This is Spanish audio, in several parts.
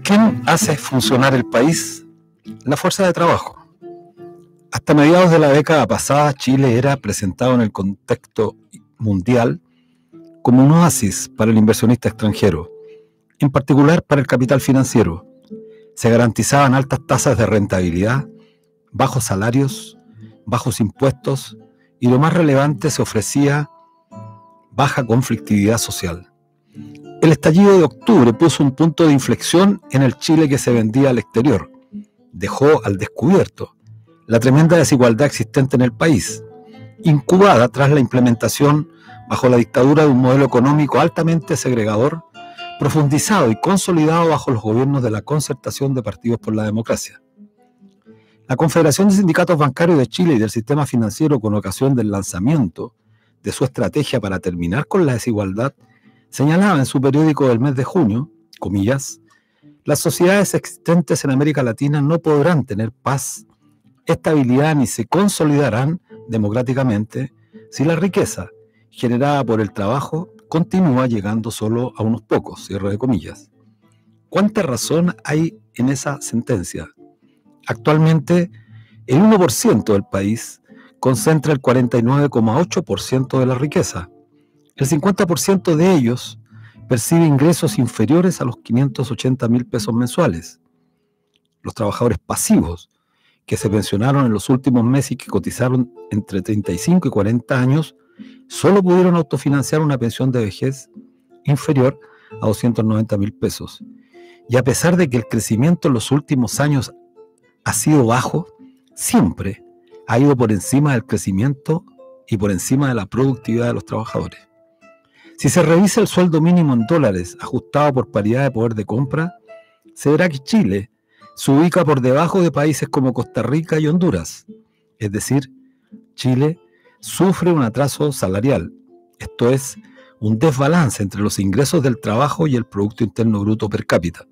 ¿Quién hace funcionar el país? La fuerza de trabajo. Hasta mediados de la década pasada, Chile era presentado en el contexto mundial como un oasis para el inversionista extranjero, en particular para el capital financiero. Se garantizaban altas tasas de rentabilidad, bajos salarios, bajos impuestos y, lo más relevante, se ofrecía baja conflictividad social. El estallido de octubre puso un punto de inflexión en el Chile que se vendía al exterior. Dejó al descubierto la tremenda desigualdad existente en el país, incubada tras la implementación bajo la dictadura de un modelo económico altamente segregador, profundizado y consolidado bajo los gobiernos de la Concertación de Partidos por la Democracia. La Confederación de Sindicatos Bancarios de Chile y del Sistema Financiero, con ocasión del lanzamiento de su estrategia para terminar con la desigualdad, señalaba en su periódico del mes de junio, comillas, las sociedades existentes en América Latina no podrán tener paz, estabilidad ni se consolidarán democráticamente si la riqueza generada por el trabajo continúa llegando solo a unos pocos, cierre de comillas. ¿Cuánta razón hay en esa sentencia? Actualmente, el 1% del país concentra el 49,8% de la riqueza. El 50% de ellos percibe ingresos inferiores a los 580.000 pesos mensuales. Los trabajadores pasivos, que se pensionaron en los últimos meses y que cotizaron entre 35 y 40 años, solo pudieron autofinanciar una pensión de vejez inferior a 290.000 pesos. Y a pesar de que el crecimiento en los últimos años ha sido bajo, siempre ha ido por encima del crecimiento y por encima de la productividad de los trabajadores. Si se revisa el sueldo mínimo en dólares ajustado por paridad de poder de compra, se verá que Chile se ubica por debajo de países como Costa Rica y Honduras. Es decir, Chile sufre un atraso salarial, esto es, un desbalance entre los ingresos del trabajo y el Producto Interno Bruto per cápita,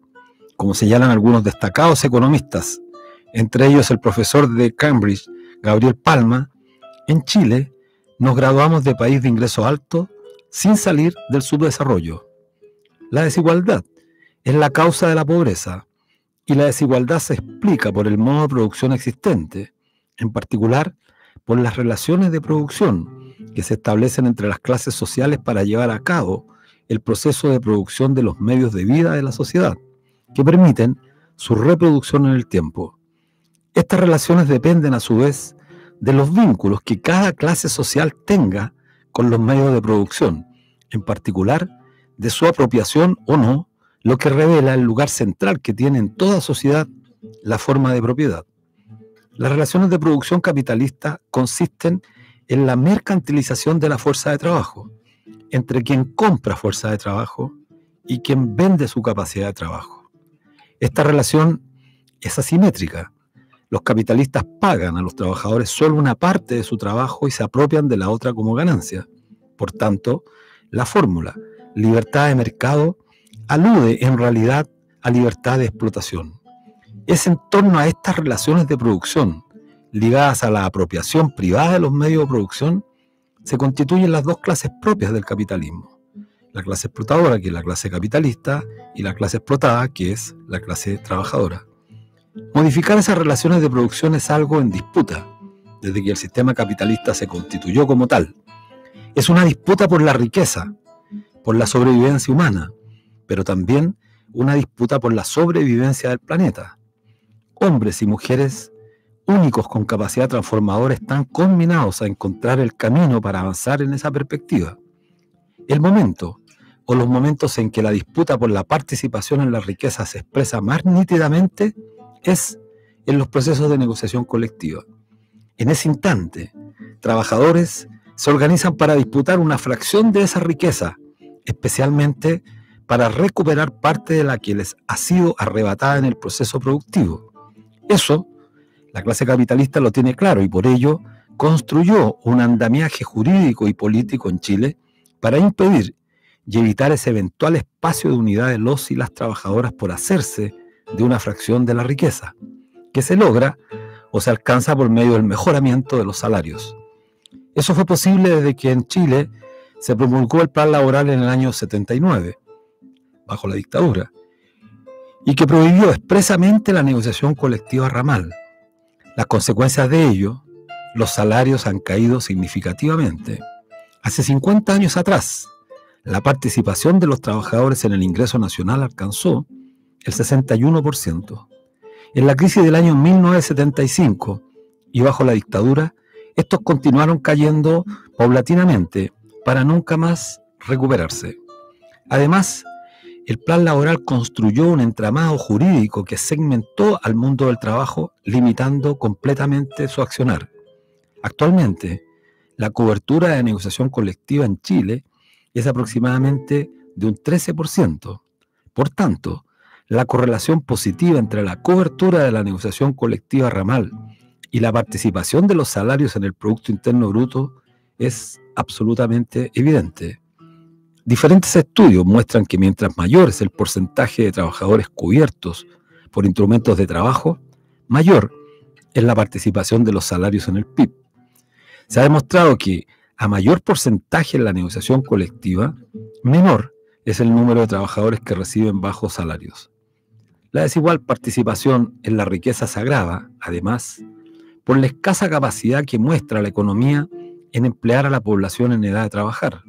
como señalan algunos destacados economistas, entre ellos el profesor de Cambridge, Gabriel Palma. En Chile nos graduamos de país de ingreso alto sin salir del subdesarrollo. La desigualdad es la causa de la pobreza y la desigualdad se explica por el modo de producción existente, en particular por las relaciones de producción que se establecen entre las clases sociales para llevar a cabo el proceso de producción de los medios de vida de la sociedad, que permiten su reproducción en el tiempo. Estas relaciones dependen a su vez de los vínculos que cada clase social tenga con los medios de producción, en particular de su apropiación o no, lo que revela el lugar central que tiene en toda sociedad la forma de propiedad. Las relaciones de producción capitalista consisten en la mercantilización de la fuerza de trabajo, entre quien compra fuerza de trabajo y quien vende su capacidad de trabajo. Esta relación es asimétrica. Los capitalistas pagan a los trabajadores solo una parte de su trabajo y se apropian de la otra como ganancia. Por tanto, la fórmula libertad de mercado alude en realidad a libertad de explotación. Es en torno a estas relaciones de producción, ligadas a la apropiación privada de los medios de producción, se constituyen las dos clases propias del capitalismo. La clase explotadora, que es la clase capitalista, y la clase explotada, que es la clase trabajadora. Modificar esas relaciones de producción es algo en disputa, desde que el sistema capitalista se constituyó como tal. Es una disputa por la riqueza, por la sobrevivencia humana, pero también una disputa por la sobrevivencia del planeta. Hombres y mujeres únicos con capacidad transformadora están combinados a encontrar el camino para avanzar en esa perspectiva. El momento o los momentos en que la disputa por la participación en la riqueza se expresa más nítidamente es en los procesos de negociación colectiva. En ese instante, trabajadores se organizan para disputar una fracción de esa riqueza, especialmente para recuperar parte de la que les ha sido arrebatada en el proceso productivo. Eso, la clase capitalista lo tiene claro y por ello construyó un andamiaje jurídico y político en Chile para impedir y evitar ese eventual espacio de unidad de los y las trabajadoras por hacerse de una fracción de la riqueza, que se logra o se alcanza por medio del mejoramiento de los salarios. Eso fue posible desde que en Chile se promulgó el Plan Laboral en el año 79. bajo la dictadura, y que prohibió expresamente la negociación colectiva ramal. Las consecuencias de ello, los salarios han caído significativamente. Hace 50 años atrás, la participación de los trabajadores en el ingreso nacional alcanzó el 61%. En la crisis del año 1975 y bajo la dictadura, estos continuaron cayendo paulatinamente para nunca más recuperarse. Además, el plan laboral construyó un entramado jurídico que segmentó al mundo del trabajo, limitando completamente su accionar. Actualmente, la cobertura de negociación colectiva en Chile es aproximadamente de un 13%. Por tanto, la correlación positiva entre la cobertura de la negociación colectiva ramal y la participación de los salarios en el Producto Interno Bruto es absolutamente evidente. Diferentes estudios muestran que mientras mayor es el porcentaje de trabajadores cubiertos por instrumentos de trabajo, mayor es la participación de los salarios en el PIB. Se ha demostrado que a mayor porcentaje en la negociación colectiva, menor es el número de trabajadores que reciben bajos salarios. La desigual participación en la riqueza se agrava, además, por la escasa capacidad que muestra la economía en emplear a la población en edad de trabajar.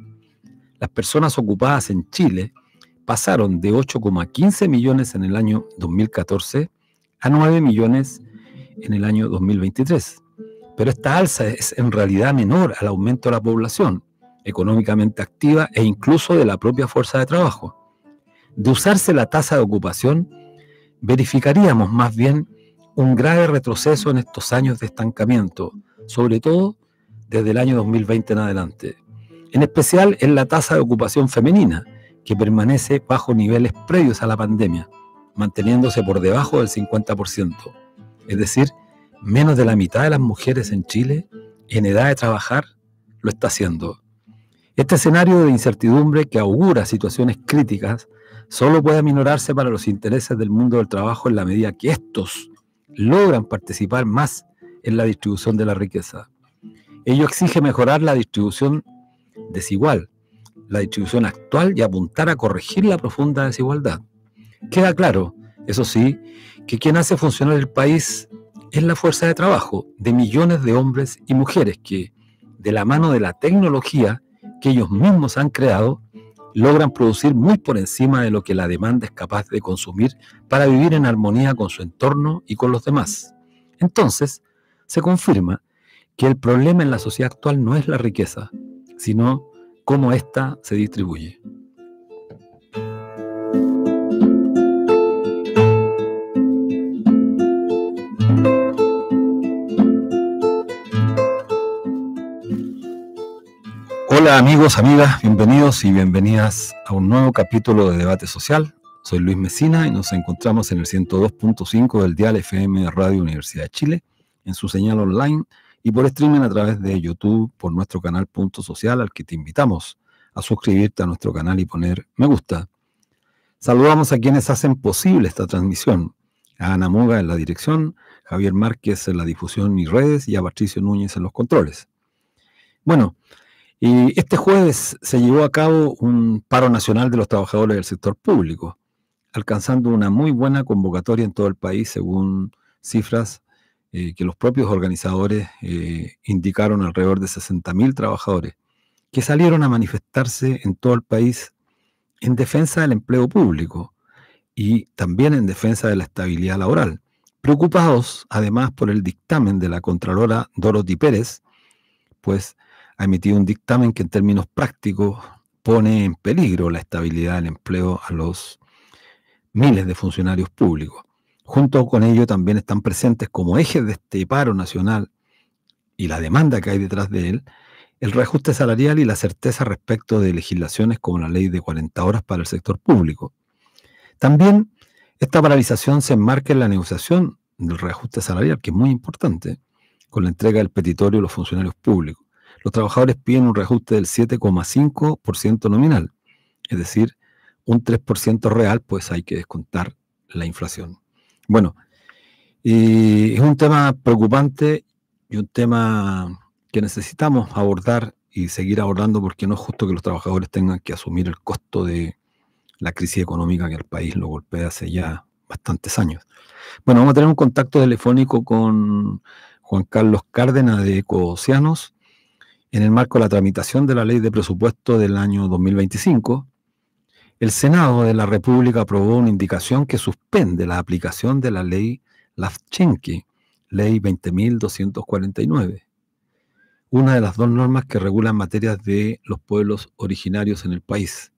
Las personas ocupadas en Chile pasaron de 8,15 millones en el año 2014 a 9 millones en el año 2023. Pero esta alza es en realidad menor al aumento de la población económicamente activa e incluso de la propia fuerza de trabajo. De usarse la tasa de ocupación, verificaríamos más bien un grave retroceso en estos años de estancamiento, sobre todo desde el año 2020 en adelante. En especial en la tasa de ocupación femenina, que permanece bajo niveles previos a la pandemia, manteniéndose por debajo del 50%. Es decir, menos de la mitad de las mujeres en Chile, en edad de trabajar, lo está haciendo. Este escenario de incertidumbre que augura situaciones críticas solo puede aminorarse para los intereses del mundo del trabajo en la medida que estos logran participar más en la distribución de la riqueza. Ello exige mejorar la distribución desigual, la distribución actual y apuntar a corregir la profunda desigualdad. Queda claro, eso sí, que quien hace funcionar el país es la fuerza de trabajo de millones de hombres y mujeres que, de la mano de la tecnología que ellos mismos han creado, logran producir muy por encima de lo que la demanda es capaz de consumir para vivir en armonía con su entorno y con los demás. Entonces, se confirma que el problema en la sociedad actual no es la riqueza, sino cómo ésta se distribuye. Hola amigos, amigas, bienvenidos y bienvenidas a un nuevo capítulo de Debate Social. Soy Luis Mesina y nos encontramos en el 102.5 del dial FM de Radio Universidad de Chile, en su señal online y por streaming a través de YouTube por nuestro canal Punto Social, al que te invitamos a suscribirte a nuestro canal y poner me gusta. Saludamos a quienes hacen posible esta transmisión: a Ana Moga en la dirección, Javier Márquez en la difusión y redes y a Patricio Núñez en los controles. Bueno, y este jueves se llevó a cabo un paro nacional de los trabajadores del sector público, alcanzando una muy buena convocatoria en todo el país, según cifras que los propios organizadores indicaron. Alrededor de 60.000 trabajadores que salieron a manifestarse en todo el país en defensa del empleo público y también en defensa de la estabilidad laboral, preocupados además por el dictamen de la Contralora Dorothy Pérez, pues ha emitido un dictamen que en términos prácticos pone en peligro la estabilidad del empleo a los miles de funcionarios públicos. Junto con ello también están presentes como ejes de este paro nacional y la demanda que hay detrás de él, el reajuste salarial y la certeza respecto de legislaciones como la ley de 40 horas para el sector público. También esta paralización se enmarca en la negociación del reajuste salarial, que es muy importante, con la entrega del petitorio a los funcionarios públicos. Los trabajadores piden un reajuste del 7,5% nominal, es decir, un 3% real, pues hay que descontar la inflación. Bueno, es un tema preocupante y un tema que necesitamos abordar y seguir abordando, porque no es justo que los trabajadores tengan que asumir el costo de la crisis económica que el país lo golpea hace ya bastantes años. Bueno, vamos a tener un contacto telefónico con Juan Carlos Cárdenas de Ecooceanos en el marco de la tramitación de la Ley de Presupuesto del año 2025. El Senado de la República aprobó una indicación que suspende la aplicación de la Ley Lafchentke, Ley 20.249, una de las dos normas que regulan materias de los pueblos originarios en el país.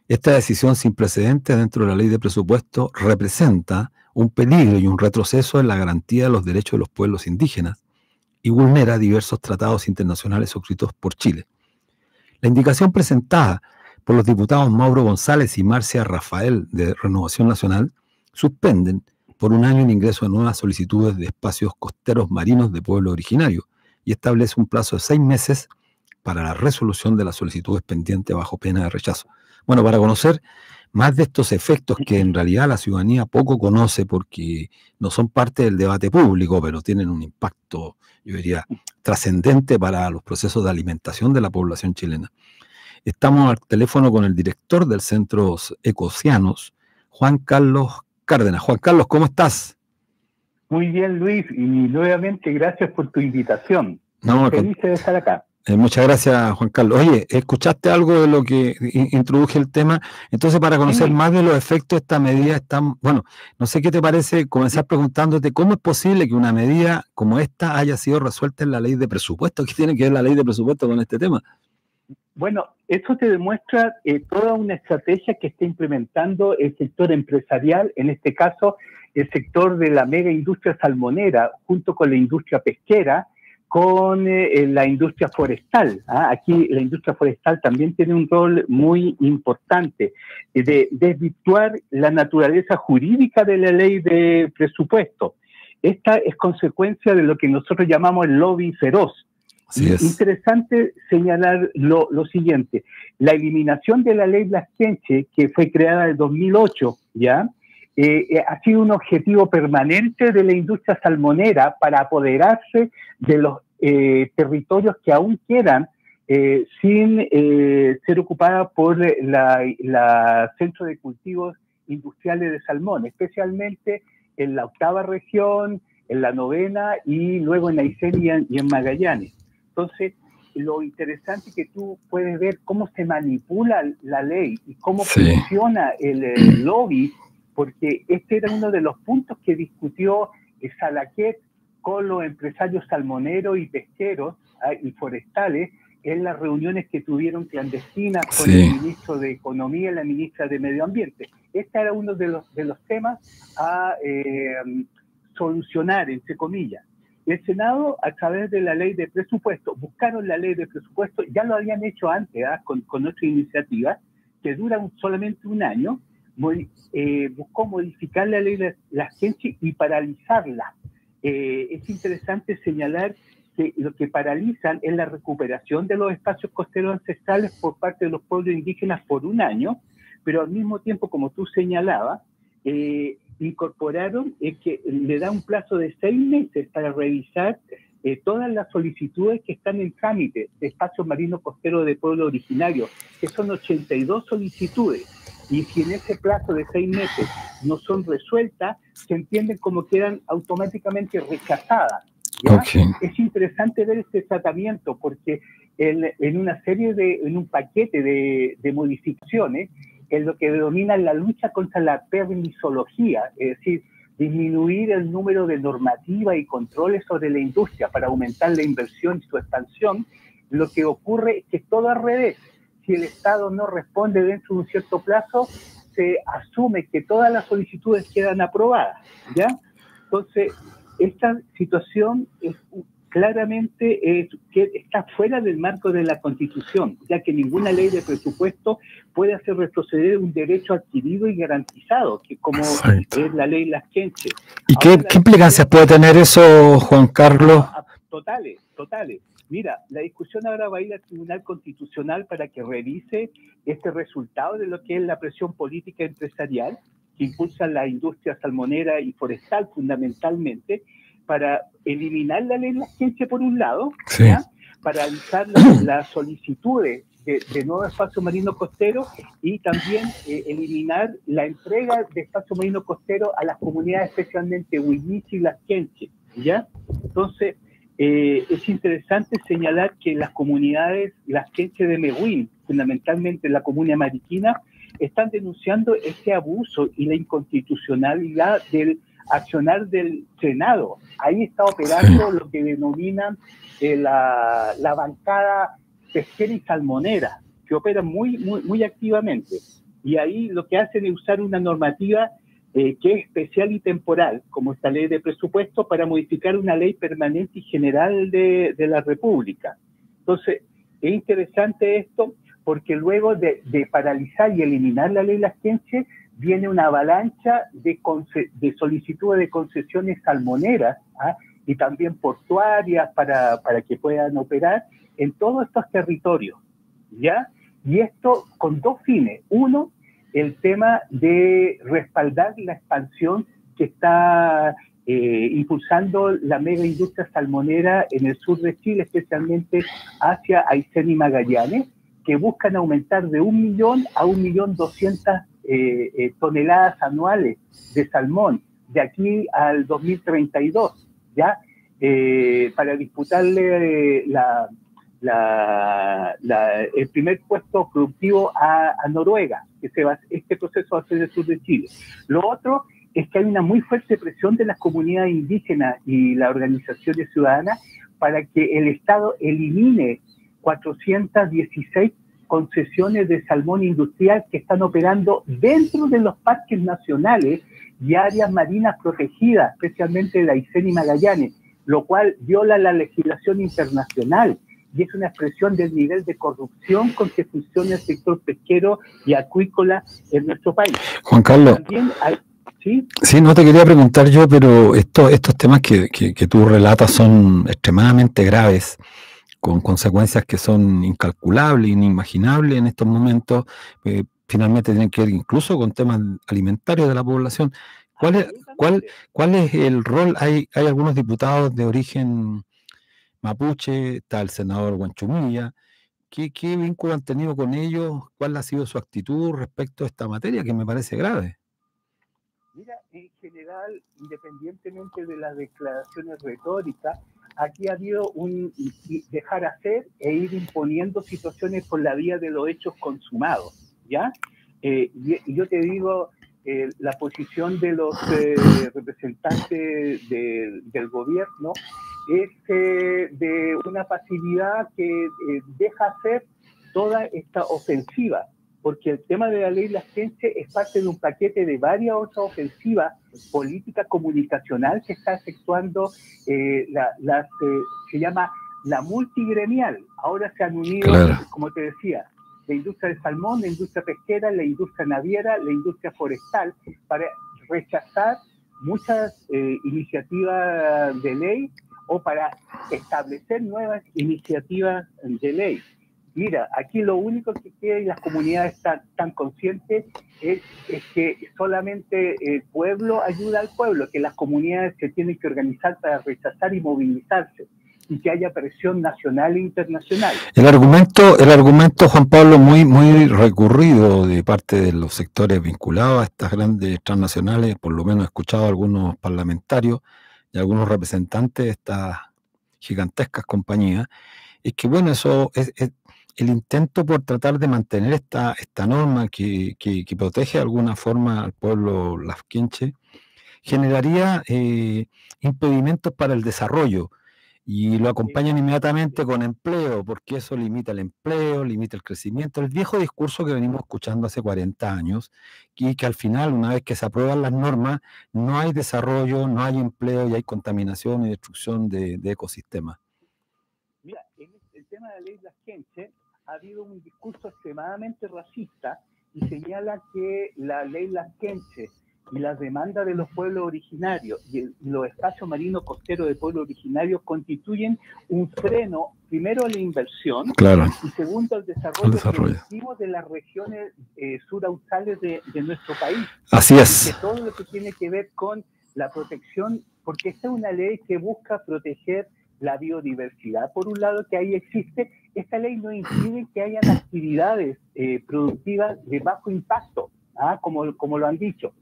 Esta decisión sin precedentes dentro de la Ley de Presupuesto representa un peligro y un retroceso en la garantía de los derechos de los pueblos indígenas y vulnera diversos tratados internacionales suscritos por Chile. La indicación presentada por los diputados Mauro González y Marcia Rafael de Renovación Nacional suspenden por un año el ingreso de nuevas solicitudes de espacios costeros marinos de pueblo originario y establece un plazo de 6 meses para la resolución de las solicitudes pendientes bajo pena de rechazo. Bueno, para conocer más de estos efectos que en realidad la ciudadanía poco conoce porque no son parte del debate público, pero tienen un impacto, yo diría, trascendente para los procesos de alimentación de la población chilena. Estamos al teléfono con el director del Centro Ecooceanos, Juan Carlos Cárdenas. Juan Carlos, ¿cómo estás? Muy bien, Luis, y nuevamente gracias por tu invitación. No, feliz de estar acá. Muchas gracias, Juan Carlos. Oye, ¿escuchaste algo de lo que introduje el tema? Entonces, para conocer más de los efectos de esta medida, bueno, no sé qué te parece comenzar preguntándote cómo es posible que una medida como esta haya sido resuelta en la ley de presupuesto. ¿Qué tiene que ver la ley de presupuesto con este tema? Bueno, esto te demuestra toda una estrategia que está implementando el sector empresarial, en este caso el sector de la mega industria salmonera, junto con la industria pesquera, con la industria forestal. Aquí la industria forestal también tiene un rol muy importante de desvirtuar la naturaleza jurídica de la ley de presupuesto. Esta es consecuencia de lo que nosotros llamamos el lobby feroz. Interesante señalar lo siguiente: la eliminación de la ley Lafchentke, que fue creada en 2008, ¿ya? Ha sido un objetivo permanente de la industria salmonera para apoderarse de los territorios que aún quedan sin ser ocupados por la Centro de Cultivos Industriales de Salmón, especialmente en la 8ª región, en la 9ª y luego en Aysén y en Magallanes. Entonces, lo interesante es que tú puedes ver cómo se manipula la ley y cómo funciona el lobby, porque este era uno de los puntos que discutió Salaquet con los empresarios salmoneros y pesqueros y forestales en las reuniones que tuvieron clandestinas con el ministro de Economía y la ministra de Medio Ambiente. Este era uno de los temas a solucionar, entre comillas. El Senado, a través de la ley de presupuesto, buscaron la ley de presupuesto, ya lo habían hecho antes con otra iniciativa, que dura solamente un año. Buscó modificar la ley de Lafchentke y paralizarla. Es interesante señalar que lo que paralizan es la recuperación de los espacios costeros ancestrales por parte de los pueblos indígenas por un año, pero al mismo tiempo, como tú señalabas, incorporaron que le da un plazo de 6 meses para revisar todas las solicitudes que están en trámite de espacios marinos costeros de pueblo originario, que son 82 solicitudes. Y si en ese plazo de 6 meses no son resueltas, se entienden como quedan automáticamente rechazadas. Es interesante ver este tratamiento porque en un paquete de modificaciones, en lo que denominan la lucha contra la permisología, es decir, disminuir el número de normativas y controles sobre la industria para aumentar la inversión y su expansión, lo que ocurre es que todo al revés. Si el Estado no responde dentro de un cierto plazo, se asume que todas las solicitudes quedan aprobadas, ¿ya? Entonces, esta situación es claramente que está fuera del marco de la Constitución, ya que ninguna ley de presupuesto puede hacer retroceder un derecho adquirido y garantizado, que como es la ley Lafchentke. ¿Y qué implicancias puede tener eso, Juan Carlos? Totales. Mira, la discusión ahora va a ir al Tribunal Constitucional para que revise este resultado de lo que es la presión política empresarial que impulsa la industria salmonera y forestal fundamentalmente, para eliminar la ley Lafchentke por un lado, ¿ya? Paralizar las solicitudes de nuevo espacio marino costero y también eliminar la entrega de espacio marino costero a las comunidades, especialmente Huilliche y Las Quenches, ¿ya? Entonces, es interesante señalar que las comunidades, Las Quenches de Mehuín, fundamentalmente la comuna mariquina, están denunciando ese abuso y la inconstitucionalidad del accionar del Senado. Ahí está operando lo que denominan la bancada pesquera y salmonera, que opera muy activamente. Y ahí lo que hacen es usar una normativa que es especial y temporal, como esta ley de presupuesto, para modificar una ley permanente y general de la República. Entonces, es interesante esto, porque luego de paralizar y eliminar la ley Las Quenches, viene una avalancha de solicitudes de concesiones salmoneras, ¿ah? Y también portuarias para que puedan operar en todos estos territorios, ¿ya? Y esto con dos fines. Uno, el tema de respaldar la expansión que está impulsando la mega industria salmonera en el sur de Chile, especialmente hacia Aysén y Magallanes, que buscan aumentar de 1 millón a 1.200.000 toneladas anuales de salmón de aquí al 2032, ¿ya? Para disputarle el primer puesto productivo a Noruega. Este proceso va a ser el sur de Chile. Lo otro es que hay una muy fuerte presión de las comunidades indígenas y las organizaciones ciudadanas para que el Estado elimine 416 concesiones de salmón industrial que están operando dentro de los parques nacionales y áreas marinas protegidas, especialmente de Aysén y Magallanes, lo cual viola la legislación internacional y es una expresión del nivel de corrupción con que funciona el sector pesquero y acuícola en nuestro país. Juan Carlos, también hay, ¿sí? Sí, no te quería preguntar yo, pero estos temas que tú relatas son extremadamente graves, con consecuencias que son incalculables, inimaginables en estos momentos. Finalmente tienen que ver incluso con temas alimentarios de la población. ¿Cuál es el rol? Hay algunos diputados de origen mapuche, está el senador Guanchumilla. ¿Qué vínculo han tenido con ellos? ¿Cuál ha sido su actitud respecto a esta materia que me parece grave? Mira, en general, independientemente de las declaraciones retóricas, aquí ha habido un dejar hacer e ir imponiendo situaciones por la vía de los hechos consumados, ¿ya? Y yo te digo, la posición de los representantes del gobierno es de una pasividad que deja hacer toda esta ofensiva, porque el tema de la ley Las Quenches es parte de un paquete de varias otras ofensivas política comunicacional que está efectuando se llama la multigremial. Ahora se han unido, como te decía, la industria del salmón, la industria pesquera, la industria naviera, la industria forestal, para rechazar muchas iniciativas de ley o para establecer nuevas iniciativas de ley. Mira, aquí lo único que queda y las comunidades están conscientes es que solamente el pueblo ayuda al pueblo, que las comunidades se tienen que organizar para rechazar y movilizarse, y que haya presión nacional e internacional. El argumento, Juan Pablo, muy recurrido de parte de los sectores vinculados a estas grandes transnacionales, por lo menos he escuchado a algunos parlamentarios y algunos representantes de estas gigantescas compañías, es que bueno, eso es el intento por tratar de mantener esta norma que protege de alguna forma al pueblo Las Quenches, generaría impedimentos para el desarrollo, y lo acompañan inmediatamente con empleo, porque eso limita el empleo, limita el crecimiento, el viejo discurso que venimos escuchando hace 40 años, y que al final, una vez que se aprueban las normas, no hay desarrollo, no hay empleo y hay contaminación y destrucción de ecosistemas. Mira, en el tema de la ley Las Quenches ha habido un discurso extremadamente racista y señala que la ley Las Quenches y las demandas de los pueblos originarios y los espacios marinos costeros de pueblos originarios constituyen un freno, primero a la inversión, y segundo al desarrollo productivo de las regiones suraustales de nuestro país. Así es. Y que todo lo que tiene que ver con la protección, porque esta es una ley que busca proteger la biodiversidad, por un lado, que ahí existe. Esta ley no impide que hayan actividades productivas de bajo impacto, como lo han dicho.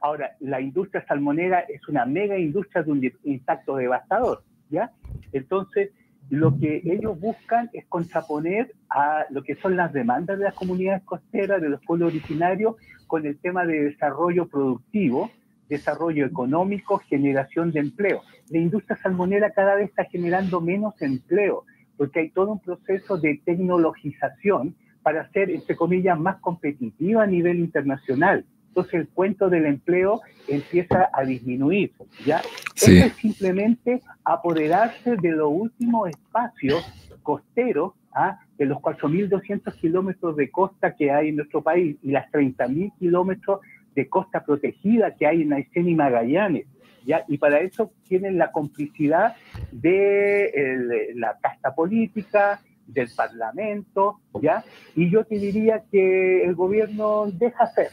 Ahora, la industria salmonera es una mega industria de un impacto devastador, ¿ya? Entonces, lo que ellos buscan es contraponer a lo que son las demandas de las comunidades costeras, de los pueblos originarios, con el tema de desarrollo productivo, desarrollo económico, generación de empleo. La industria salmonera cada vez está generando menos empleo, porque hay todo un proceso de tecnologización para ser, entre comillas, más competitiva a nivel internacional. Entonces el cuento del empleo empieza a disminuir, ¿ya? Sí. Esto es simplemente apoderarse de los últimos espacios costeros, de los 4.200 kilómetros de costa que hay en nuestro país y las 30.000 kilómetros de costa protegida que hay en Aysén y Magallanes, ¿ya? Y para eso tienen la complicidad de la casta política, del Parlamento, ¿ya? Y yo te diría que el gobierno deja hacer,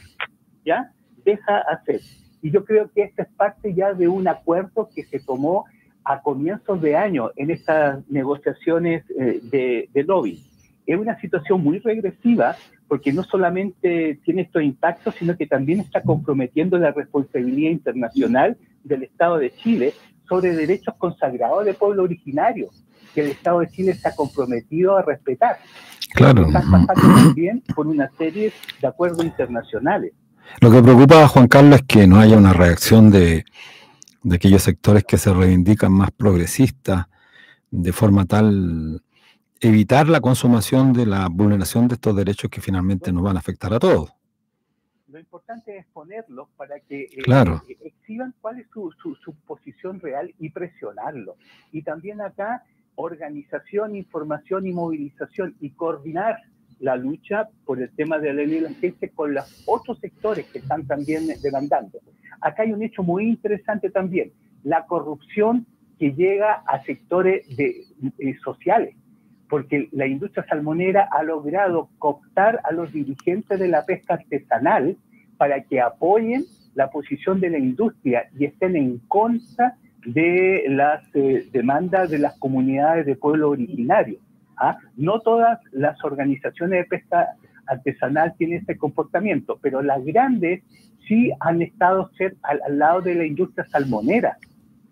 ¿ya? Deja hacer. Y yo creo que esta es parte ya de un acuerdo que se tomó a comienzos de año en estas negociaciones de lobby. Es una situación muy regresiva porque no solamente tiene estos impactos, sino que también está comprometiendo la responsabilidad internacional del Estado de Chile sobre derechos consagrados de pueblo originario, que el Estado de Chile está comprometido a respetar. Claro. Están pasando también por una serie de acuerdos internacionales. Lo que preocupa a Juan Carlos es que no haya una reacción de aquellos sectores que se reivindican más progresistas, de forma tal evitar la consumación de la vulneración de estos derechos que finalmente nos van a afectar a todos. Lo importante es ponerlos para que claro. exhiban cuál es su posición real y presionarlo. Y también acá, organización, información y movilización y coordinar la lucha por el tema de la ley de la gente con los otros sectores que están también demandando. Acá hay un hecho muy interesante también, la corrupción que llega a sectores sociales, porque la industria salmonera ha logrado cooptar a los dirigentes de la pesca artesanal para que apoyen la posición de la industria y estén en contra de las demandas de las comunidades de pueblo originario. No todas las organizaciones de pesca artesanal tienen este comportamiento, pero las grandes sí han estado al lado de la industria salmonera.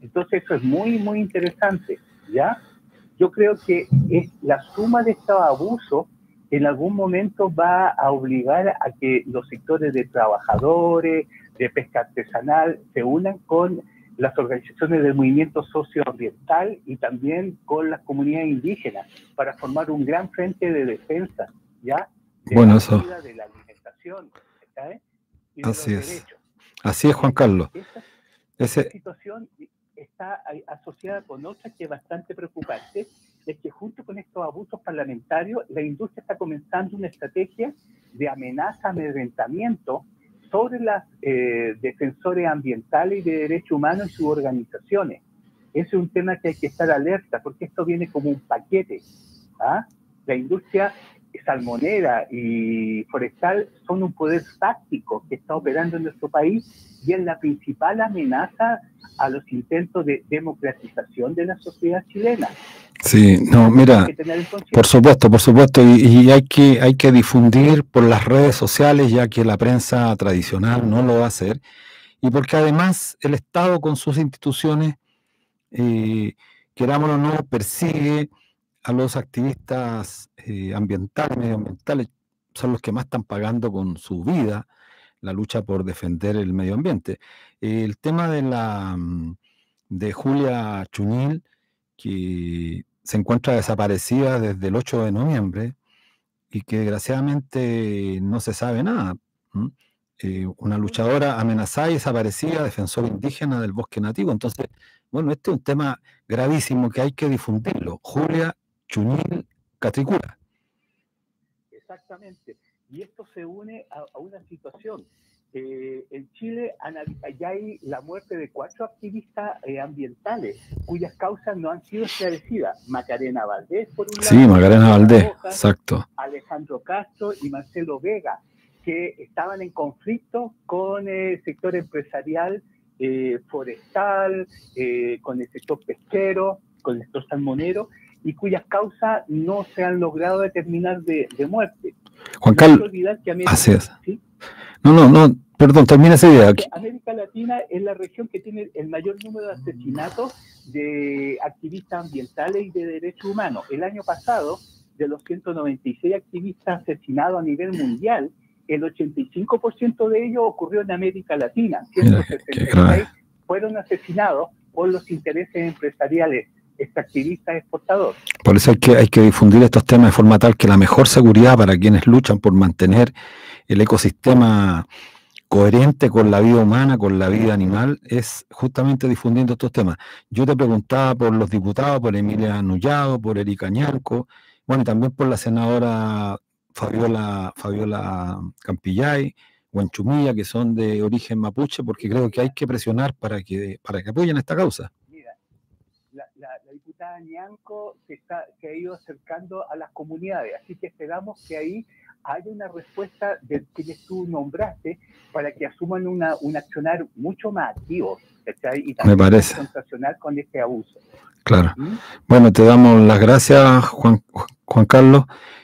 Entonces eso es muy, muy interesante, ¿ya? Yo creo que es la suma de estos abusos en algún momento va a obligar a que los sectores de trabajadores, de pesca artesanal, se unan con las organizaciones del movimiento socioambiental y también con las comunidades indígenas para formar un gran frente de defensa, ¿ya? De bueno, la eso. vida, de la alimentación, ¿sabes? Y de Así los es. derechos. Así es, Juan Carlos. Esta situación está asociada con otra que es bastante preocupante, es que junto con estos abusos parlamentarios, la industria está comenzando una estrategia de amenaza, amedrentamiento sobre las defensores ambientales y de derechos humanos y sus organizaciones. Ese es un tema que hay que estar alerta, porque esto viene como un paquete. La industria salmonera y forestal son un poder fáctico que está operando en nuestro país y es la principal amenaza a los intentos de democratización de la sociedad chilena. Sí, no, mira, por supuesto, y hay que difundir por las redes sociales, ya que la prensa tradicional no lo va a hacer, y porque además el Estado con sus instituciones, querámoslo o no, persigue a los activistas ambientales, medioambientales, son los que más están pagando con su vida la lucha por defender el medio ambiente. El tema de Julia Chuñil, que se encuentra desaparecida desde el 8 de noviembre y que desgraciadamente no se sabe nada. Una luchadora amenazada y desaparecida, defensora indígena del bosque nativo. Entonces, bueno, este es un tema gravísimo que hay que difundirlo. Julia Chuñil Catricura. Exactamente. Y esto se une a una situación. En Chile ya hay la muerte de 4 activistas ambientales cuyas causas no han sido esclarecidas. Macarena Valdés, por un lado. Sí, Macarena Valdés, exacto. Alejandro Castro y Marcelo Vega, que estaban en conflicto con el sector empresarial, forestal, con el sector pesquero, con el sector salmonero y cuyas causas no se han logrado determinar de muerte. Juan Carlos, así es. ¿Sí? No, perdón, termina esa idea. América Latina es la región que tiene el mayor número de asesinatos de activistas ambientales y de derechos humanos. El año pasado, de los 196 activistas asesinados a nivel mundial, el 85% de ellos ocurrió en América Latina. 166 fueron asesinados por los intereses empresariales extractivistas exportadores. Por eso hay que difundir estos temas de forma tal que la mejor seguridad para quienes luchan por mantener el ecosistema coherente con la vida humana, con la vida animal, es justamente difundiendo estos temas. Yo te preguntaba por los diputados, por Emilia Nullado, por Erika Ñanco, bueno, y también por la senadora Fabiola Campillay, Huanchumilla, que son de origen mapuche, porque creo que hay que presionar para que apoyen esta causa. Mira, la diputada Ñanco se ha ido acercando a las comunidades, así que esperamos que ahí haya una respuesta de quienes tú nombraste para que asuman un accionar mucho más activo, ¿cachai? Y también confrontacional con este abuso. Claro. Bueno, te damos las gracias, Juan Carlos,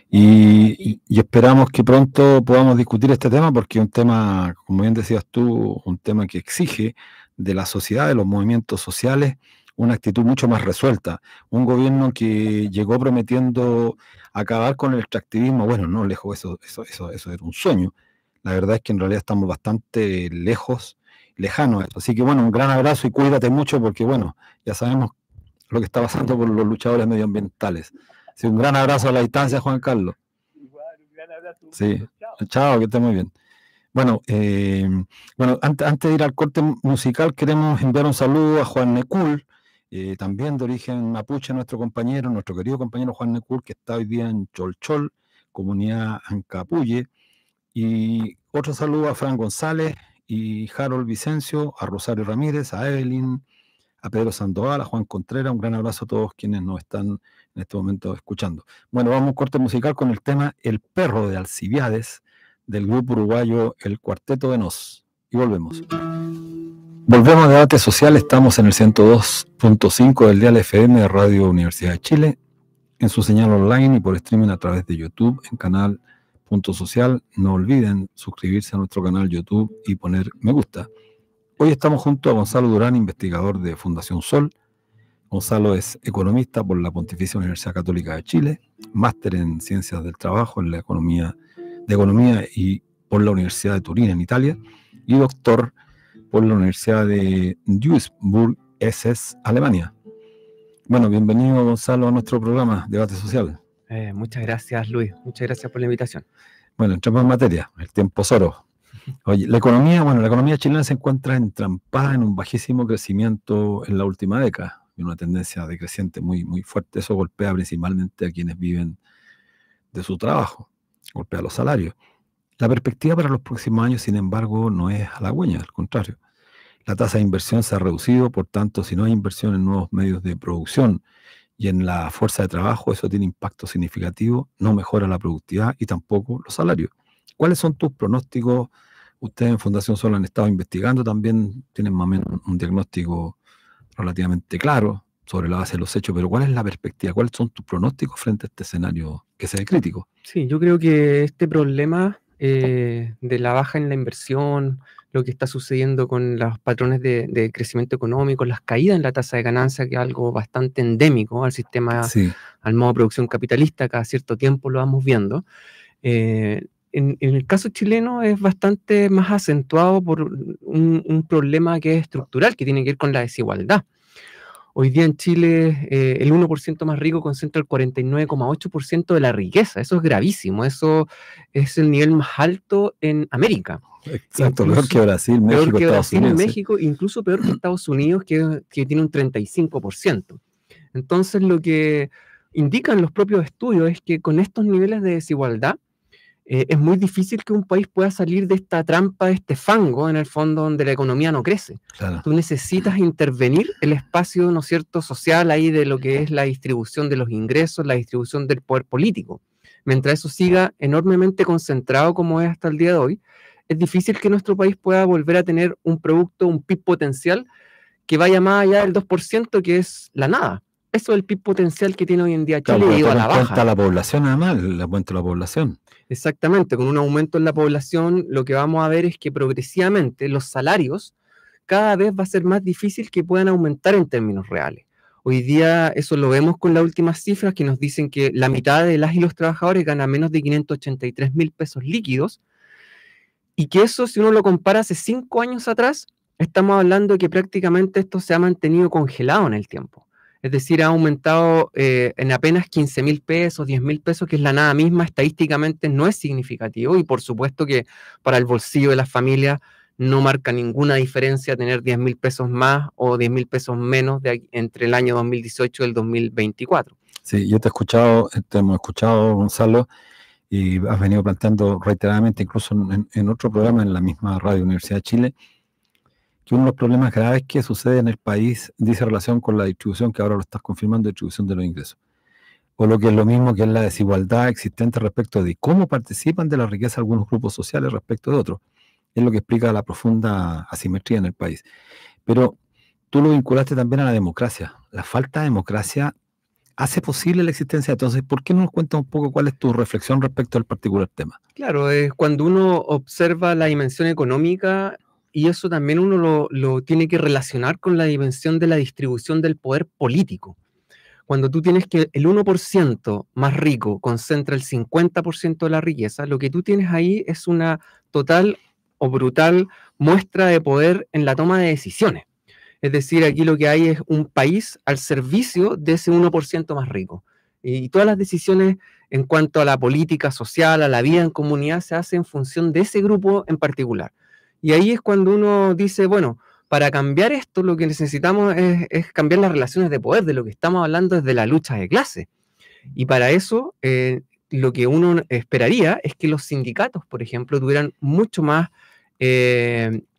y esperamos que pronto podamos discutir este tema, porque es un tema, como bien decías tú, un tema que exige de la sociedad, de los movimientos sociales, una actitud mucho más resuelta. Un gobierno que llegó prometiendo acabar con el extractivismo, bueno, no lejos, eso era un sueño. La verdad es que en realidad estamos bastante lejanos a eso. Así que bueno, un gran abrazo y cuídate mucho, porque bueno, ya sabemos lo que está pasando por los luchadores medioambientales. Sí, un gran abrazo a la distancia, Juan Carlos. Igual, un gran abrazo. Sí, chao, que esté muy bien. Bueno, antes de ir al corte musical, queremos enviar un saludo a Juan Necul, también de origen mapuche, nuestro querido compañero Juan Necul, que está hoy día en Cholchol, comunidad Ancapuye, y otro saludo a Fran González y Harold Vicencio, a Rosario Ramírez, a Evelyn, a Pedro Sandoval, a Juan Contreras. Un gran abrazo a todos quienes nos están en este momento escuchando. Bueno, vamos a un corte musical con el tema El Perro de Alcibiades, del grupo uruguayo El Cuarteto de Nos. Y volvemos. Volvemos a Debate Social. Estamos en el 102.5 del dial FM de Radio Universidad de Chile, en su señal online y por streaming a través de YouTube en canal Punto Social. No olviden suscribirse a nuestro canal YouTube y poner me gusta. Hoy estamos junto a Gonzalo Durán, investigador de Fundación Sol. Gonzalo es economista por la Pontificia Universidad Católica de Chile, máster en Ciencias del Trabajo en la Economía y por la Universidad de Turín en Italia, y doctor por la Universidad de Duisburg-Essen, Alemania. Bueno, bienvenido Gonzalo a nuestro programa Debate Social. Muchas gracias, Luis. Muchas gracias por la invitación. Bueno, entramos en materia. El tiempo es oro. Oye, la economía chilena se encuentra entrampada en un bajísimo crecimiento en la última década, y una tendencia decreciente muy, muy fuerte. Eso golpea principalmente a quienes viven de su trabajo, golpea los salarios. La perspectiva para los próximos años, sin embargo, no es halagüeña, al contrario. La tasa de inversión se ha reducido, por tanto, si no hay inversión en nuevos medios de producción y en la fuerza de trabajo, eso tiene impacto significativo, no mejora la productividad y tampoco los salarios. ¿Cuáles son tus pronósticos? Ustedes en Fundación Sol han estado investigando también, tienen más o menos un diagnóstico relativamente claro sobre la base de los hechos, pero ¿cuál es la perspectiva? ¿Cuáles son tus pronósticos frente a este escenario que se ve crítico? Sí, yo creo que este problema de la baja en la inversión, lo que está sucediendo con los patrones de crecimiento económico, las caídas en la tasa de ganancia, que es algo bastante endémico al sistema, sí, al modo de producción capitalista, cada cierto tiempo lo vamos viendo. En el caso chileno es bastante más acentuado por un problema que es estructural, que tiene que ver con la desigualdad. Hoy día en Chile el 1% más rico concentra el 49,8% de la riqueza. Eso es gravísimo. Eso es el nivel más alto en América. Exacto, incluso, peor que Brasil, México, peor que Estados Brasil, Unidos. México, sí. Incluso peor que Estados Unidos, que tiene un 35%. Entonces, lo que indican los propios estudios es que con estos niveles de desigualdad, es muy difícil que un país pueda salir de esta trampa, de este fango, en el fondo, donde la economía no crece. Claro. Tú necesitas intervenir el espacio, ¿no es cierto?, social ahí de lo que es la distribución de los ingresos, la distribución del poder político. Mientras eso siga enormemente concentrado como es hasta el día de hoy, es difícil que nuestro país pueda volver a tener un producto, un PIB potencial, que vaya más allá del 2%, que es la nada. eso es el PIB potencial que tiene hoy en día Chile, Claro, y ido a la baja. la población, además, el aumento de la población. Exactamente, con un aumento en la población, lo que vamos a ver es que progresivamente los salarios cada vez va a ser más difícil que puedan aumentar en términos reales. Hoy día eso lo vemos con las últimas cifras que nos dicen que la mitad de las y los trabajadores gana menos de 583.000 pesos líquidos, y que eso, si uno lo compara hace 5 años atrás, estamos hablando que prácticamente esto se ha mantenido congelado en el tiempo. Es decir, ha aumentado en apenas 15.000 pesos, 10.000 pesos, que es la nada misma, estadísticamente no es significativo, y por supuesto que para el bolsillo de las familias no marca ninguna diferencia tener 10.000 pesos más o 10.000 pesos menos entre el año 2018 y el 2024. Sí, yo te hemos escuchado, Gonzalo, y has venido planteando reiteradamente, incluso en otro programa en la misma Radio Universidad de Chile, que uno de los problemas graves que sucede en el país dice relación con la distribución, que ahora lo estás confirmando, distribución de los ingresos. O lo que es lo mismo, que es la desigualdad existente respecto de cómo participan de la riqueza algunos grupos sociales respecto de otros. Es lo que explica la profunda asimetría en el país. Pero tú lo vinculaste también a la democracia. La falta de democracia hace posible la existencia. Entonces, ¿por qué no nos cuentas un poco cuál es tu reflexión respecto al particular tema? Claro, es cuando uno observa la dimensión económica, y eso también uno lo tiene que relacionar con la dimensión de la distribución del poder político. Cuando tú tienes que el 1% más rico concentra el 50% de la riqueza, lo que tú tienes ahí es una total o brutal muestra de poder en la toma de decisiones. Es decir, aquí lo que hay es un país al servicio de ese 1% más rico. Y todas las decisiones en cuanto a la política social, a la vida en comunidad, se hacen en función de ese grupo en particular. Y ahí es cuando uno dice, bueno, para cambiar esto lo que necesitamos es cambiar las relaciones de poder. De lo que estamos hablando es de la lucha de clase. Y para eso lo que uno esperaría es que los sindicatos, por ejemplo, tuvieran mucho más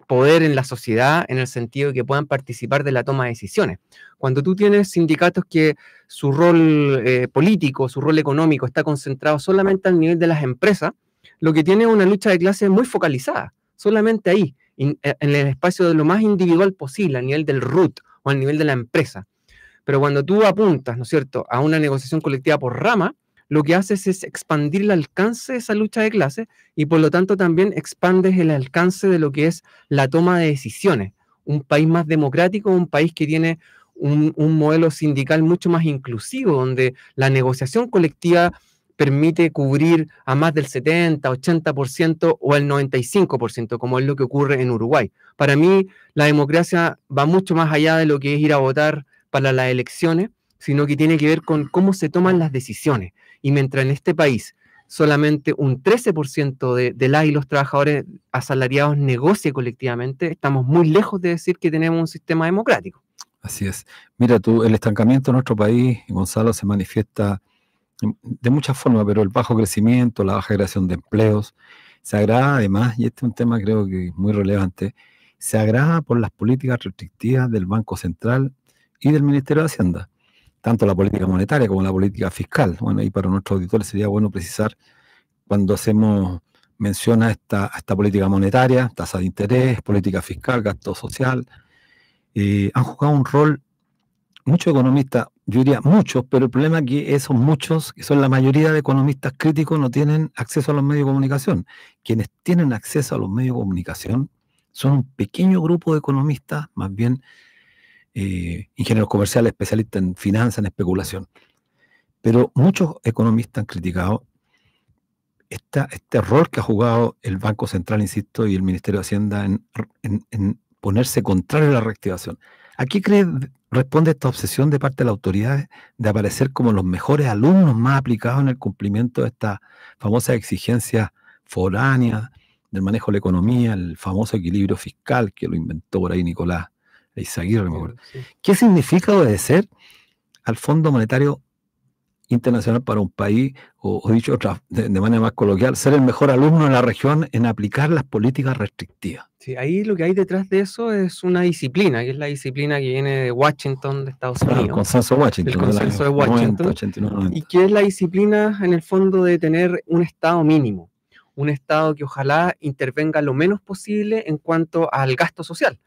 poder en la sociedad, en el sentido de que puedan participar de la toma de decisiones. Cuando tú tienes sindicatos que su rol político, su rol económico está concentrado solamente al nivel de las empresas, lo que tiene es una lucha de clases muy focalizada, solamente ahí, en el espacio de lo más individual posible, a nivel del RUT o al nivel de la empresa. Pero cuando tú apuntas, ¿no es cierto?, a una negociación colectiva por rama, lo que haces es expandir el alcance de esa lucha de clases, y por lo tanto también expandes el alcance de lo que es la toma de decisiones. Un país más democrático, un país que tiene un modelo sindical mucho más inclusivo, donde la negociación colectiva permite cubrir a más del 70, 80% o el 95%, como es lo que ocurre en Uruguay. Para mí, la democracia va mucho más allá de lo que es ir a votar para las elecciones, sino que tiene que ver con cómo se toman las decisiones. Y mientras en este país solamente un 13% de las y los trabajadores asalariados negocie colectivamente, estamos muy lejos de decir que tenemos un sistema democrático. Así es. Mira tú, el estancamiento en nuestro país, Gonzalo, se manifiesta de muchas formas, pero el bajo crecimiento, la baja creación de empleos, se agrava además, y este es un tema creo que muy relevante, se agrava por las políticas restrictivas del Banco Central y del Ministerio de Hacienda, tanto la política monetaria como la política fiscal. Bueno, y para nuestros auditores sería bueno precisar, cuando hacemos mención a esta política monetaria, tasa de interés, política fiscal, gasto social, han jugado un rol muchos economistas, yo diría muchos, pero el problema es que esos muchos, que son la mayoría de economistas críticos, no tienen acceso a los medios de comunicación. Quienes tienen acceso a los medios de comunicación son un pequeño grupo de economistas, más bien ingenieros comerciales, especialistas en finanzas, en especulación. Pero muchos economistas han criticado este rol que ha jugado el Banco Central, insisto, y el Ministerio de Hacienda en ponerse contrario a la reactivación. ¿A qué responde esta obsesión de parte de las autoridades de aparecer como los mejores alumnos más aplicados en el cumplimiento de estas famosas exigencias foráneas del manejo de la economía, el famoso equilibrio fiscal que lo inventó por ahí Nicolás Eizaguirre, me acuerdo? Sí. ¿Qué significa obedecer al Fondo Monetario Internacional para un país, o dicho de manera más coloquial, ser el mejor alumno de la región en aplicar las políticas restrictivas? Sí, ahí lo que hay detrás de eso es una disciplina, que es la disciplina que viene de Washington, de Estados Unidos. El consenso de Washington. El consenso de Washington. 90, 89, 90. Y que es la disciplina, en el fondo, de tener un Estado mínimo. Un Estado que ojalá intervenga lo menos posible en cuanto al gasto social.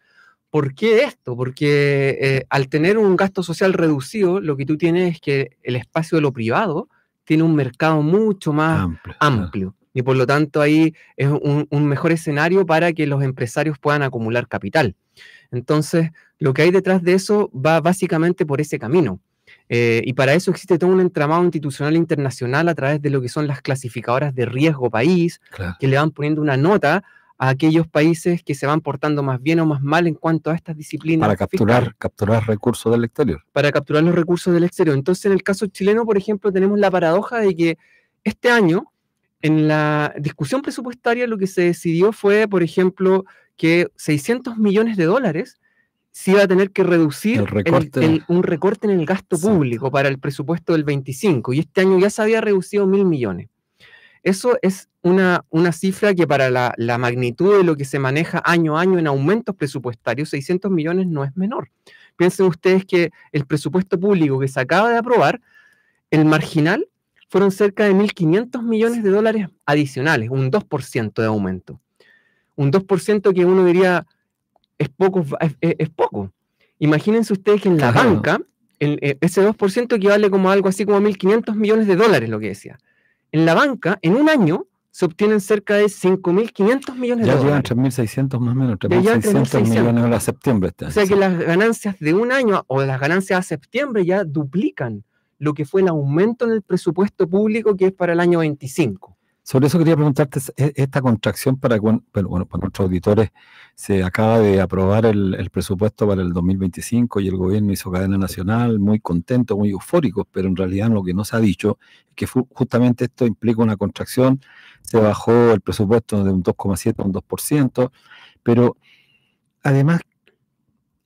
¿Por qué esto? Porque al tener un gasto social reducido, lo que tú tienes es que el espacio de lo privado tiene un mercado mucho más amplio. Y por lo tanto ahí es un mejor escenario para que los empresarios puedan acumular capital. Entonces, lo que hay detrás de eso va básicamente por ese camino. Y para eso existe todo un entramado institucional internacional a través de lo que son las clasificadoras de riesgo país, que le van poniendo una nota a aquellos países que se van portando más bien o más mal en cuanto a estas disciplinas. Para capturar recursos del exterior. Para capturar los recursos del exterior. Entonces, en el caso chileno, por ejemplo, tenemos la paradoja de que este año, en la discusión presupuestaria, lo que se decidió fue, por ejemplo, que 600 millones de dólares se iba a tener que reducir un recorte en el gasto público para el presupuesto del 25, y este año ya se había reducido 1.000 millones. Eso es una cifra que para la magnitud de lo que se maneja año a año en aumentos presupuestarios, 600 millones no es menor. Piensen ustedes que el presupuesto público que se acaba de aprobar, el marginal, fueron cerca de 1.500 millones de dólares adicionales, un 2% de aumento. Un 2% que uno diría es poco. Imagínense ustedes que en la banca, ese 2% equivale como algo así como 1.500 millones de dólares, lo que decía. En la banca, en un año, se obtienen cerca de 5.500 millones de dólares. Ya llevan 3.600 más o menos, 3.600 millones a septiembre. O sea que las ganancias de un año o las ganancias a septiembre ya duplican lo que fue el aumento en el presupuesto público que es para el año 25. Sobre eso quería preguntarte, esta contracción para nuestros auditores, se acaba de aprobar el presupuesto para el 2025 y el gobierno hizo cadena nacional, muy contento, muy eufórico, pero en realidad lo que no se ha dicho es que justamente esto implica una contracción, se bajó el presupuesto de un 2,7 a un 2%, pero además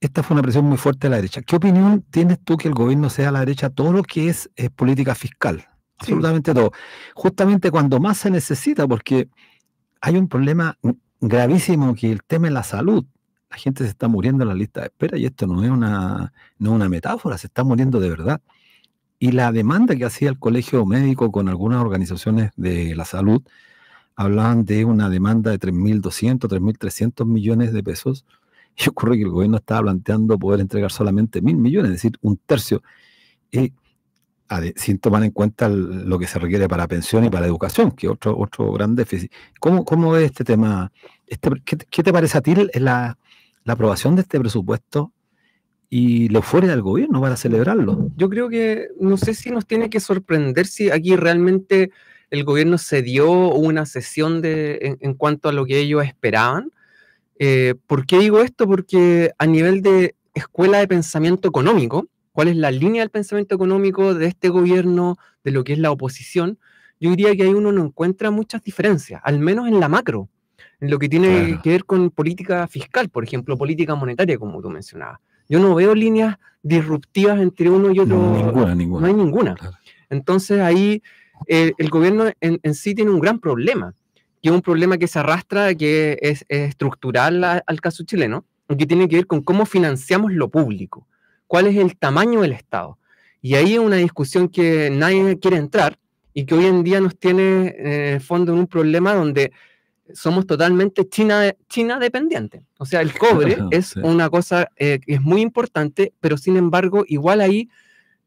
esta fue una presión muy fuerte de la derecha. ¿Qué opinión tienes tú que el gobierno sea a la derecha todo lo que es política fiscal? Absolutamente todo. Justamente cuando más se necesita, porque hay un problema gravísimo que el tema de la salud. La gente se está muriendo en la lista de espera y esto no es una metáfora, se está muriendo de verdad. Y la demanda que hacía el colegio médico con algunas organizaciones de la salud, hablaban de una demanda de 3.200, 3.300 millones de pesos, y ocurre que el gobierno estaba planteando poder entregar solamente 1.000 millones, es decir, un tercio. Sin tomar en cuenta lo que se requiere para pensión y para educación, que es otro gran déficit. ¿Cómo ves este tema? ¿Qué te parece a ti la aprobación de este presupuesto y la euforia del gobierno para celebrarlo? Yo creo que, no sé si nos tiene que sorprender si aquí realmente el gobierno cedió una cesión en cuanto a lo que ellos esperaban. ¿Por qué digo esto? Porque a nivel de escuela de pensamiento económico, ¿cuál es la línea del pensamiento económico de este gobierno, de lo que es la oposición? Yo diría que ahí uno no encuentra muchas diferencias, al menos en la macro, en lo que tiene que ver con política fiscal, por ejemplo, política monetaria, como tú mencionabas. Yo no veo líneas disruptivas entre uno y otro. Ninguna. No hay ninguna. Claro. Entonces ahí el gobierno en sí tiene un gran problema, que es un problema que se arrastra, que es estructural al caso chileno, que tiene que ver con cómo financiamos lo público. ¿Cuál es el tamaño del Estado? Y ahí es una discusión que nadie quiere entrar y que hoy en día nos tiene en el fondo en un problema donde somos totalmente China dependiente. O sea, el cobre es una cosa que es muy importante, pero sin embargo, igual ahí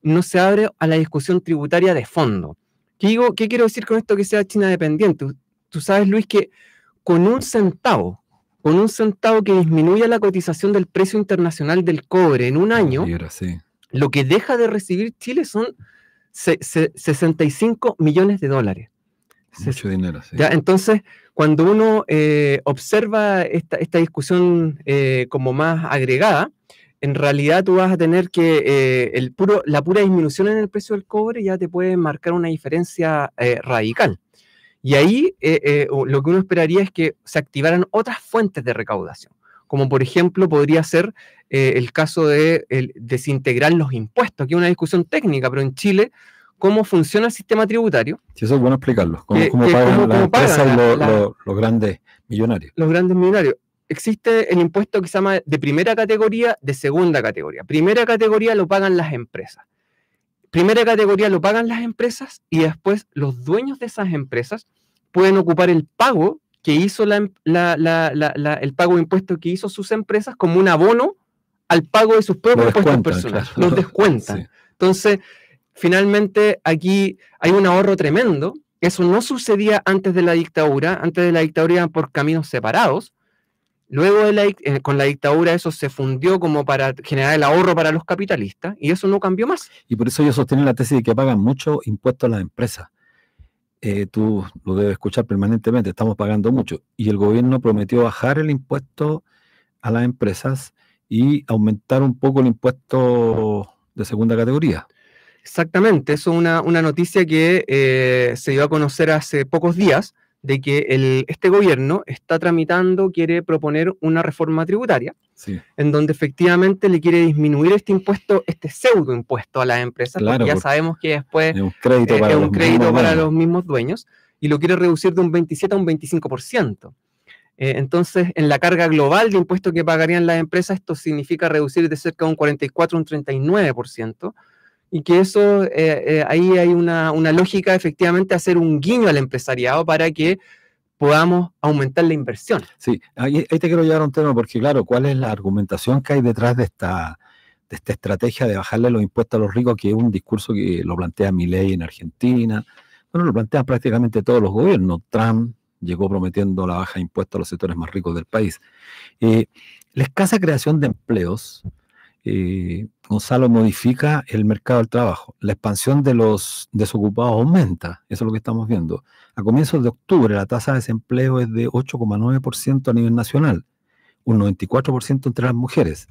no se abre a la discusión tributaria de fondo. ¿Qué quiero decir con esto que sea China dependiente? Tú sabes, Luis, que con un centavo que disminuya la cotización del precio internacional del cobre en un año, lo que deja de recibir Chile son 65 millones de dólares. Mucho dinero, sí. ¿Ya? Entonces, cuando uno observa esta discusión como más agregada, en realidad tú vas a tener que la pura disminución en el precio del cobre ya te puede marcar una diferencia radical. Y ahí lo que uno esperaría es que se activaran otras fuentes de recaudación, como por ejemplo podría ser el caso de desintegrar los impuestos. Aquí hay una discusión técnica, pero en Chile, ¿cómo funciona el sistema tributario? Sí, eso es bueno explicarlo. ¿Cómo pagan las empresas y los grandes millonarios? Los grandes millonarios. Existe el impuesto que se llama de primera categoría, de segunda categoría. Primera categoría lo pagan las empresas. Primera categoría lo pagan las empresas y después los dueños de esas empresas pueden ocupar el pago que hizo el pago de impuestos que hizo sus empresas como un abono al pago de sus propios impuestos personales. Claro. Los descuentan. Sí. Entonces, finalmente aquí hay un ahorro tremendo. Eso no sucedía antes de la dictadura. Antes de la dictadura iban por caminos separados. Luego con la dictadura eso se fundió como para generar el ahorro para los capitalistas y eso no cambió más. Y por eso ellos sostienen la tesis de que pagan mucho impuesto a las empresas. Tú lo debes escuchar permanentemente, estamos pagando mucho. Y el gobierno prometió bajar el impuesto a las empresas y aumentar un poco el impuesto de segunda categoría. Exactamente, eso es una noticia que se dio a conocer hace pocos días, de que este gobierno está tramitando, quiere proponer una reforma tributaria, sí, en donde efectivamente le quiere disminuir este impuesto, este pseudo impuesto a las empresas, claro, porque ya sabemos que después es un crédito para los mismos dueños, y lo quiere reducir de un 27 a un 25%. Entonces, en la carga global de impuestos que pagarían las empresas, esto significa reducir de cerca de un 44 a un 39%, y que eso, ahí hay una lógica efectivamente hacer un guiño al empresariado para que podamos aumentar la inversión. Sí, ahí te quiero llevar a un tema porque claro, ¿cuál es la argumentación que hay detrás de esta estrategia de bajarle los impuestos a los ricos, que es un discurso que lo plantea Milei en Argentina? Bueno, lo plantean prácticamente todos los gobiernos. Trump llegó prometiendo la baja de impuestos a los sectores más ricos del país. La escasa creación de empleos, Gonzalo, modifica el mercado del trabajo. La expansión de los desocupados aumenta, eso es lo que estamos viendo. A comienzos de octubre la tasa de desempleo es de 8,9% a nivel nacional, un 94% entre las mujeres,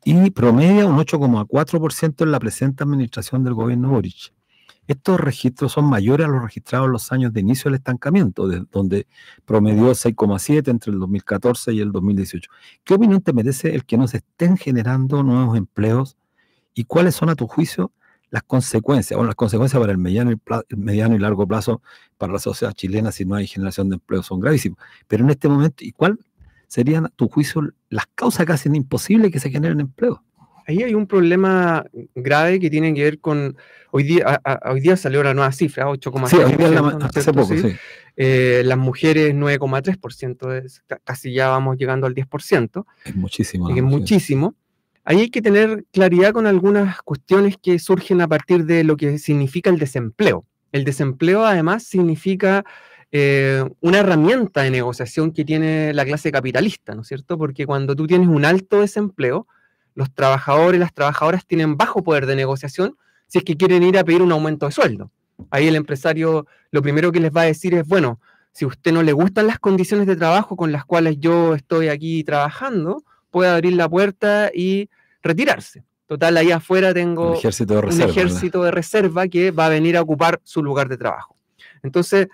y promedia un 8,4% en la presente administración del gobierno Boric. Estos registros son mayores a los registrados en los años de inicio del estancamiento, donde promedió 6,7 entre el 2014 y el 2018. ¿Qué opinión te merece el que no se estén generando nuevos empleos? ¿Y cuáles son, a tu juicio, las consecuencias? Bueno, las consecuencias para el mediano y largo plazo para la sociedad chilena si no hay generación de empleo son gravísimas. Pero en este momento, ¿y cuáles serían, a tu juicio, las causas que hacen imposible que se generen empleos? Ahí hay un problema grave que tiene que ver con, hoy día salió la nueva cifra, 8,6%. Sí, hoy día hace poco, sí. Las mujeres 9,3%, casi ya vamos llegando al 10%. Es muchísimo. Es muchísimo. Ahí hay que tener claridad con algunas cuestiones que surgen a partir de lo que significa el desempleo. El desempleo además significa una herramienta de negociación que tiene la clase capitalista, ¿no es cierto? Porque cuando tú tienes un alto desempleo, los trabajadores y las trabajadoras tienen bajo poder de negociación si es que quieren ir a pedir un aumento de sueldo. Ahí el empresario lo primero que les va a decir es, bueno, si a usted no le gustan las condiciones de trabajo con las cuales yo estoy aquí trabajando, puede abrir la puerta y retirarse. Total, ahí afuera tengo un ejército de reserva que va a venir a ocupar su lugar de trabajo. Entonces,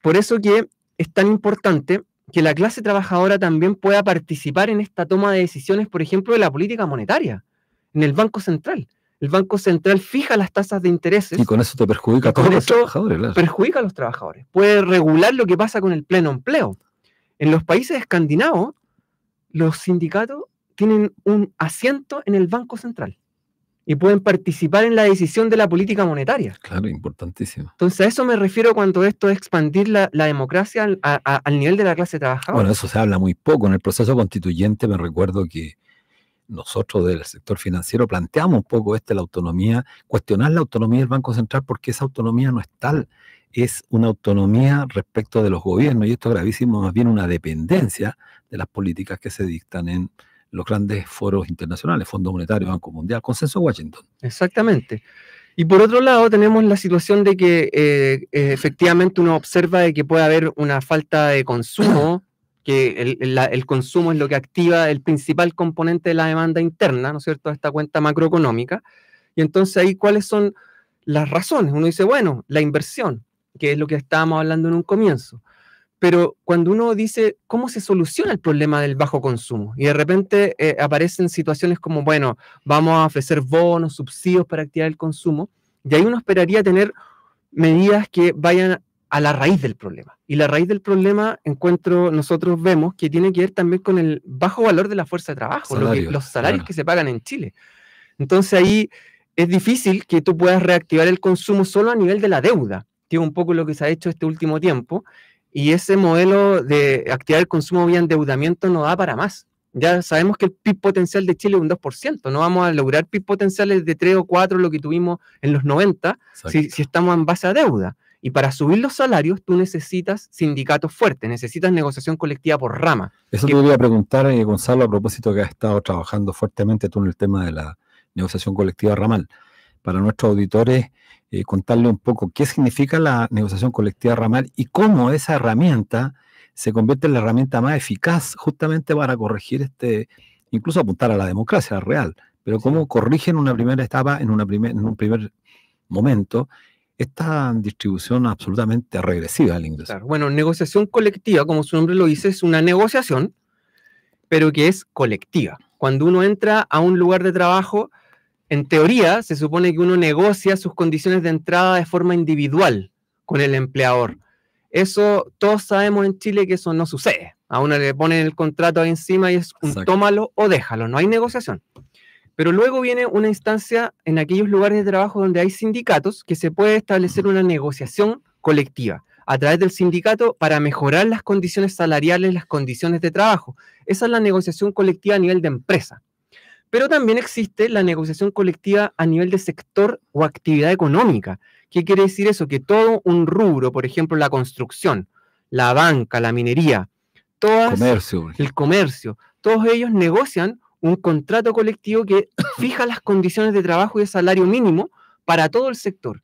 por eso que es tan importante que la clase trabajadora también pueda participar en esta toma de decisiones, por ejemplo, de la política monetaria, en el Banco Central. El Banco Central fija las tasas de intereses. Y con eso te perjudica a todos los trabajadores. Claro. Perjudica a los trabajadores. Puede regular lo que pasa con el pleno empleo. En los países escandinavos, los sindicatos tienen un asiento en el Banco Central y pueden participar en la decisión de la política monetaria. Claro, importantísimo. Entonces a eso me refiero cuando esto es expandir la democracia al nivel de la clase trabajadora. Bueno, eso se habla muy poco. En el proceso constituyente me recuerdo que nosotros del sector financiero planteamos un poco la autonomía, cuestionar la autonomía del Banco Central porque esa autonomía no es tal, es una autonomía respecto de los gobiernos, y esto es gravísimo, más bien una dependencia de las políticas que se dictan en los grandes foros internacionales, Fondo Monetario, Banco Mundial, Consenso Washington. Exactamente. Y por otro lado tenemos la situación de que efectivamente uno observa de que puede haber una falta de consumo, que el consumo es lo que activa el principal componente de la demanda interna, ¿no es cierto?, esta cuenta macroeconómica. Y entonces ahí, ¿cuáles son las razones? Uno dice, bueno, la inversión, que es lo que estábamos hablando en un comienzo. Pero cuando uno dice, ¿cómo se soluciona el problema del bajo consumo? Y de repente aparecen situaciones como, bueno, vamos a ofrecer bonos, subsidios para activar el consumo, y ahí uno esperaría tener medidas que vayan a la raíz del problema. Y la raíz del problema, nosotros vemos que tiene que ver también con el bajo valor de la fuerza de trabajo, los salarios que se pagan en Chile. Entonces ahí es difícil que tú puedas reactivar el consumo solo a nivel de la deuda, que es un poco lo que se ha hecho este último tiempo. y ese modelo de activar el consumo vía endeudamiento no da para más. Ya sabemos que el PIB potencial de Chile es un 2%, no vamos a lograr PIB potenciales de 3 o 4, lo que tuvimos en los 90, si estamos en base a deuda. Y para subir los salarios, tú necesitas sindicatos fuertes, necesitas negociación colectiva por rama. Eso te quería preguntar, Gonzalo, a propósito que has estado trabajando fuertemente tú en el tema de la negociación colectiva ramal. Para nuestros auditores, contarle un poco qué significa la negociación colectiva ramal y cómo esa herramienta se convierte en la herramienta más eficaz justamente para corregir incluso apuntar a la democracia real, pero cómo corrige en una primera etapa, en un primer momento, esta distribución absolutamente regresiva del ingreso. Claro. Bueno, negociación colectiva, como su nombre lo dice, es una negociación, pero que es colectiva. Cuando uno entra a un lugar de trabajo, en teoría se supone que uno negocia sus condiciones de entrada de forma individual con el empleador. Eso, todos sabemos en Chile que eso no sucede. A uno le ponen el contrato ahí encima y es un Exacto. tómalo o déjalo, no hay negociación. Pero luego viene una instancia en aquellos lugares de trabajo donde hay sindicatos que se puede establecer una negociación colectiva a través del sindicato para mejorar las condiciones salariales, las condiciones de trabajo. Esa es la negociación colectiva a nivel de empresa. Pero también existe la negociación colectiva a nivel de sector o actividad económica. ¿Qué quiere decir eso? Que todo un rubro, por ejemplo, la construcción, la banca, la minería, el comercio, todos ellos negocian un contrato colectivo que fija las condiciones de trabajo y de salario mínimo para todo el sector.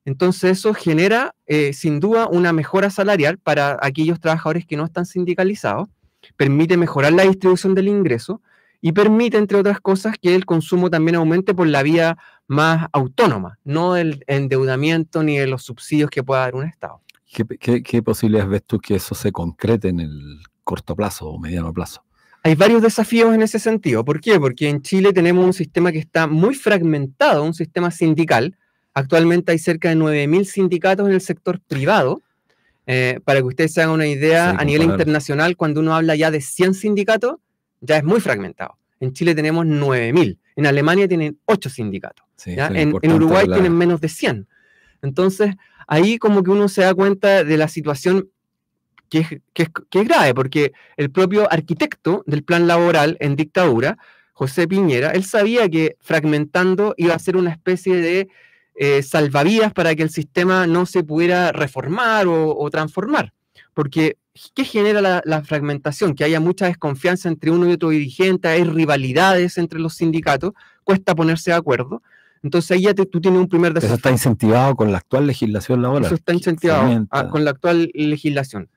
Entonces eso genera, sin duda, una mejora salarial para aquellos trabajadores que no están sindicalizados, permite mejorar la distribución del ingreso y permite, entre otras cosas, que el consumo también aumente por la vía más autónoma, no del endeudamiento ni de los subsidios que pueda dar un Estado. ¿Qué posibilidades ves tú que eso se concrete en el corto plazo o mediano plazo? Hay varios desafíos en ese sentido. ¿Por qué? Porque en Chile tenemos un sistema que está muy fragmentado, un sistema sindical. Actualmente hay cerca de 9.000 sindicatos en el sector privado. Para que ustedes se hagan una idea, a nivel internacional, cuando uno habla ya de 100 sindicatos, ya es muy fragmentado. En Chile tenemos 9.000. En Alemania tienen 8 sindicatos. Sí, en Uruguay tienen menos de 100. Entonces, ahí como que uno se da cuenta de la situación que es grave, porque el propio arquitecto del plan laboral en dictadura, José Piñera, él sabía que fragmentando iba a ser una especie de salvavidas para que el sistema no se pudiera reformar o transformar. Porque, ¿qué genera la fragmentación? Que haya mucha desconfianza entre uno y otro dirigente, hay rivalidades entre los sindicatos, cuesta ponerse de acuerdo. Entonces ahí ya tú tienes un primer desafío. Eso está incentivado con la actual legislación laboral. Eso está incentivado con la actual legislación.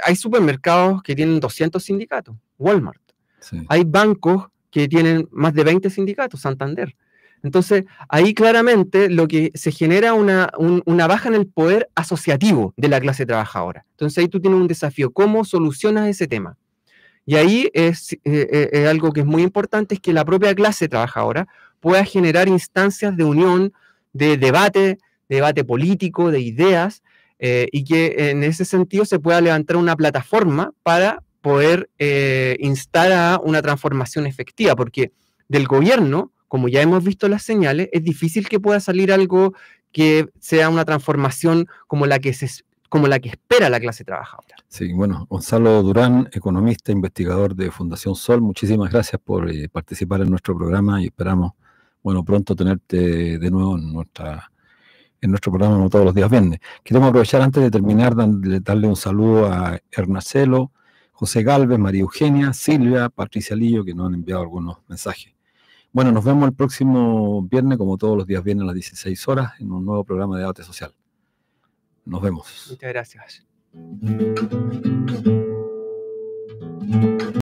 Hay supermercados que tienen 200 sindicatos, Walmart. Sí. Hay bancos que tienen más de 20 sindicatos, Santander. Entonces, ahí claramente lo que se genera una baja en el poder asociativo de la clase trabajadora. Entonces, ahí tú tienes un desafío. ¿Cómo solucionas ese tema? Y ahí es algo que es muy importante, es que la propia clase trabajadora pueda generar instancias de unión, de debate político, de ideas, y que en ese sentido se pueda levantar una plataforma para poder instar a una transformación efectiva, porque del gobierno, como ya hemos visto las señales, es difícil que pueda salir algo que sea una transformación como la que espera la clase trabajadora. Sí, bueno, Gonzalo Durán, economista, investigador de Fundación Sol, muchísimas gracias por participar en nuestro programa y esperamos, pronto tenerte de nuevo en nuestro programa, no todos los días viernes. Queremos aprovechar antes de terminar, darle un saludo a Hernacelo, José Galvez, María Eugenia, Silvia, Patricia Lillo, que nos han enviado algunos mensajes. Bueno, nos vemos el próximo viernes, como todos los días viernes a las 16 horas, en un nuevo programa de debate social. Nos vemos. Muchas gracias.